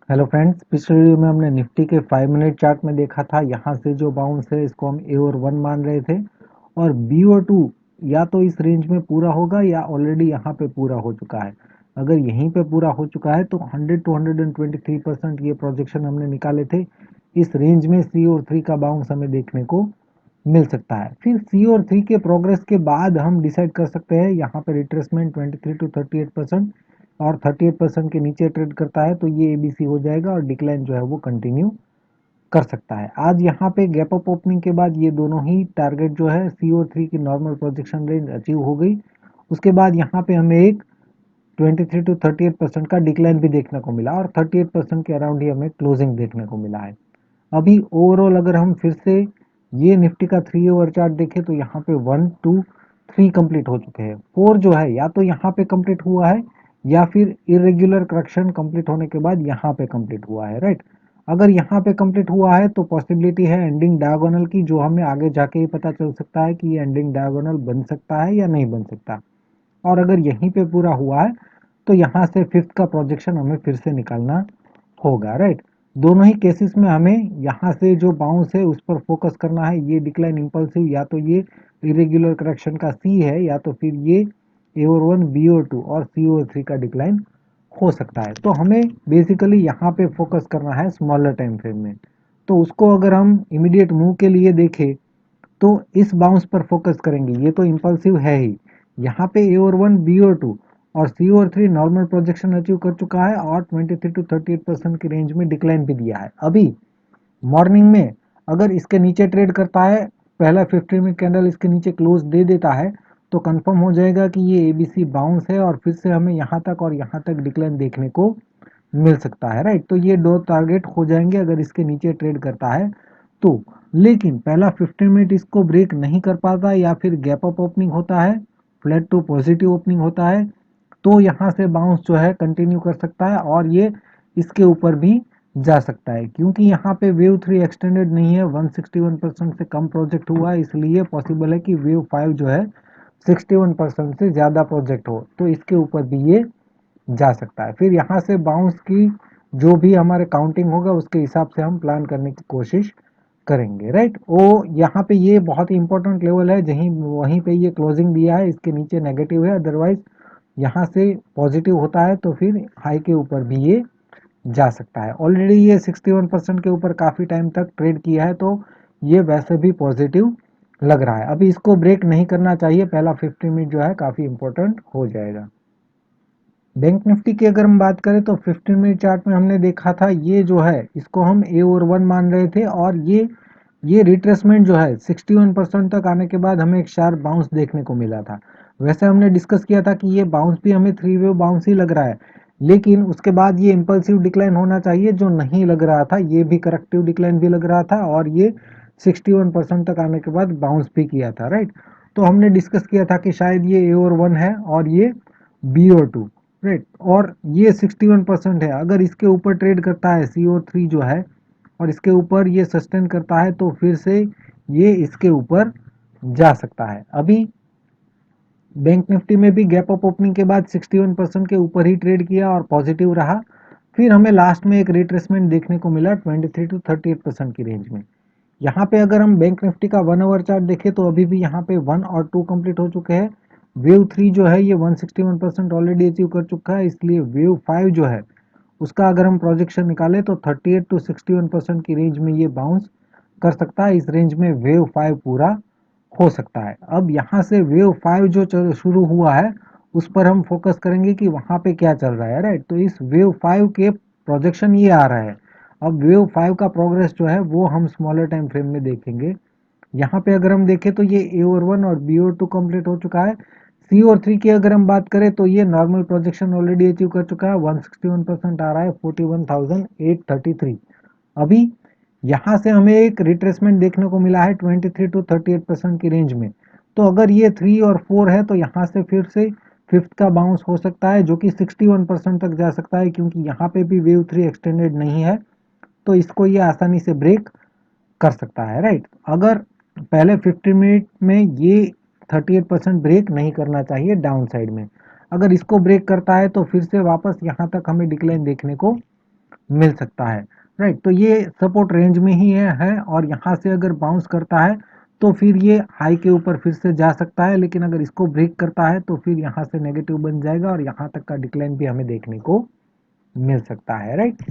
Hello friends, पिछले video में हमने निफ्टी के 5 मिनट चार्ट में देखा था। यहाँ से जो बाउंस है इसको हम ए और 1 मान रहे थे और बी और 2 या तो इस रेंज में पूरा होगा या ऑलरेडी यहाँ पे पूरा हो चुका है। अगर यहीं पे पूरा हो चुका है तो 100 टू 123% ये प्रोजेक्शन हमने निकाले थे। इस रेंज में सी और 3 का बाउंस हमें देखने को मिल सकता है। फिर सी और 3 के प्रोग्रेस के बाद हम डिसाइड कर सकते हैं यहाँ पे रिट्रेसमेंट 23 टू 38% और 38% के नीचे ट्रेड करता है तो ये एबीसी हो जाएगा और डिक्लाइन जो है वो कंटिन्यू कर सकता है। आज यहाँ पे गैप अप ओपनिंग के बाद ये दोनों ही टारगेट जो है सी और 3 की नॉर्मल प्रोजेक्शन रेंज अचीव हो गई। उसके बाद यहाँ पे हमें एक 23 टू 38% का डिक्लाइन भी देखने को मिला और 38% के अराउंड ही हमें क्लोजिंग देखने को मिला है। अभी ओवरऑल अगर हम फिर से ये निफ्टी का 3 ओवर चार्ट देखें तो यहाँ पे 1 2 3 कंप्लीट हो चुके हैं। 4 जो है या तो यहाँ पे कंप्लीट हुआ है या फिर इरेग्युलर करेक्शन कंप्लीट होने के बाद यहाँ पे कंप्लीट हुआ है, राइट। अगर यहाँ पे कंप्लीट हुआ है तो पॉसिबिलिटी है एंडिंग डायगोनल की, जो हमें आगे जाके ही पता चल सकता है कि ये एंडिंग डायगोनल बन सकता है या नहीं बन सकता। और अगर यहीं पे पूरा हुआ है तो यहाँ से फिफ्थ का प्रोजेक्शन हमें फिर से निकालना होगा, राइट। दोनों ही केसेस में हमें यहाँ से जो बाउंस है उस पर फोकस करना है। ये डिक्लाइन इंपल्सिव या तो ये इरेग्युलर करेक्शन का सी है या तो फिर ये ए और 1 बी और 2 और सी और 3 का डिक्लाइन हो सकता है। तो हमें बेसिकली यहाँ पे फोकस करना है स्मॉलर टाइम फ्रेम में। तो उसको अगर हम इमीडिएट मूव के लिए देखें तो इस बाउंस पर फोकस करेंगे। ये तो इंपल्सिव है ही। यहाँ पे ए और 1 बी और 2 और सी और 3 नॉर्मल प्रोजेक्शन अचीव कर चुका है और 23 टू 38% की रेंज में डिक्लाइन भी दिया है। अभी मॉर्निंग में अगर इसके नीचे ट्रेड करता है, पहला 15 मिनट कैंडल इसके नीचे क्लोज दे देता है तो कंफर्म हो जाएगा कि ये एबीसी बाउंस है और फिर से हमें यहाँ तक और यहाँ तक डिक्लाइन देखने को मिल सकता है, राइट। तो ये दो टारगेट हो जाएंगे अगर इसके नीचे ट्रेड करता है तो। लेकिन पहला 15 मिनट इसको ब्रेक नहीं कर पाता या फिर गैप अप ओपनिंग होता है, फ्लैट टू पॉजिटिव ओपनिंग होता है, तो यहाँ से बाउंस जो है कंटिन्यू कर सकता है और ये इसके ऊपर भी जा सकता है। क्योंकि यहाँ पे वेव 3 एक्सटेंडेड नहीं है, 161% से कम प्रोजेक्ट हुआ है, इसलिए पॉसिबल है कि वेव 5 जो है 61% से ज़्यादा प्रोजेक्ट हो, तो इसके ऊपर भी ये जा सकता है। फिर यहाँ से बाउंस की जो भी हमारे काउंटिंग होगा उसके हिसाब से हम प्लान करने की कोशिश करेंगे, राइट। वो यहाँ पे ये बहुत ही इंपॉर्टेंट लेवल है, जहीं वहीं पे ये क्लोजिंग दिया है, इसके नीचे नेगेटिव है, अदरवाइज यहाँ से पॉजिटिव होता है तो फिर हाई के ऊपर भी ये जा सकता है। ऑलरेडी ये 61% के ऊपर काफ़ी टाइम तक ट्रेड किया है तो ये वैसे भी पॉजिटिव लग रहा है। अभी इसको ब्रेक नहीं करना चाहिए, पहला 50 मिनट जो है काफ़ी इंपॉर्टेंट हो जाएगा। बैंक निफ्टी की अगर हम बात करें तो 15 मिनट चार्ट में हमने देखा था ये जो है इसको हम ए और 1 मान रहे थे और ये रिट्रेसमेंट जो है 61% तक आने के बाद हमें एक शार्प बाउंस देखने को मिला था। वैसे हमने डिस्कस किया था कि ये बाउंस भी हमें थ्री वेव बाउंस ही लग रहा है, लेकिन उसके बाद ये इम्पल्सिव डिक्लाइन होना चाहिए जो नहीं लग रहा था। ये भी करेक्टिव डिक्लाइन भी लग रहा था और ये 61% तक आने के बाद बाउंस भी किया था, राइट। तो हमने डिस्कस किया था कि शायद ये ए और 1 है और ये बी और 2, राइट। और ये 61% है। अगर इसके ऊपर ट्रेड करता है सी और 3 जो है और इसके ऊपर ये सस्टेन करता है तो फिर से ये इसके ऊपर जा सकता है। अभी बैंक निफ्टी में भी गैप अप ओपनिंग के बाद 61% के ऊपर ही ट्रेड किया और पॉजिटिव रहा। फिर हमें लास्ट में एक रिट्रेसमेंट देखने को मिला 23 टू 38% की रेंज में। यहाँ पे अगर हम बैंक निफ्टी का 1 ओवर चार्ट देखें तो अभी भी यहाँ पे 1 और 2 कंप्लीट हो चुके हैं। वेव 3 जो है ये 161% ऑलरेडी अचीव कर चुका है, इसलिए वेव 5 जो है उसका अगर हम प्रोजेक्शन निकालें तो 38 टू 61% की रेंज में ये बाउंस कर सकता है। इस रेंज में वेव 5 पूरा हो सकता है। अब यहाँ से वेव 5 जो शुरू हुआ है उस पर हम फोकस करेंगे कि वहाँ पे क्या चल रहा है, राइट। तो इस वेव 5 के प्रोजेक्शन ये आ रहा है। अब वेव 5 का प्रोग्रेस जो है वो हम स्मॉलर टाइम फ्रेम में देखेंगे। यहाँ पे अगर हम देखें तो ये ए और 1 और बी और 2 कंप्लीट हो चुका है। सी और 3 की अगर हम बात करें तो ये नॉर्मल प्रोजेक्शन ऑलरेडी अचीव कर चुका है, 161% आ रहा है, 41,833। अभी यहाँ से हमें एक रिट्रेसमेंट देखने को मिला है 23 टू 38% की रेंज में। तो अगर ये 3 और 4 है तो यहाँ से फिर से फिफ्थ का बाउंस हो सकता है जो कि 61% तक जा सकता है, क्योंकि यहाँ पे भी वेव 3 एक्सटेंडेड नहीं है तो इसको ये आसानी से ब्रेक कर सकता है, राइट। अगर पहले 15 मिनट में ये 38% ब्रेक नहीं करना चाहिए डाउन साइड में। अगर इसको ब्रेक करता है तो फिर से वापस यहाँ तक हमें डिक्लाइन देखने को मिल सकता है, राइट। तो ये सपोर्ट रेंज में ही है और यहाँ से अगर बाउंस करता है तो फिर ये हाई के ऊपर फिर से जा सकता है, लेकिन अगर इसको ब्रेक करता है तो फिर यहाँ से नेगेटिव बन जाएगा और यहाँ तक का डिक्लाइन भी हमें देखने को मिल सकता है, राइट।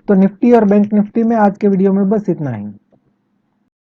तो निफ्टी और बैंक निफ्टी में आज के वीडियो में बस इतना ही।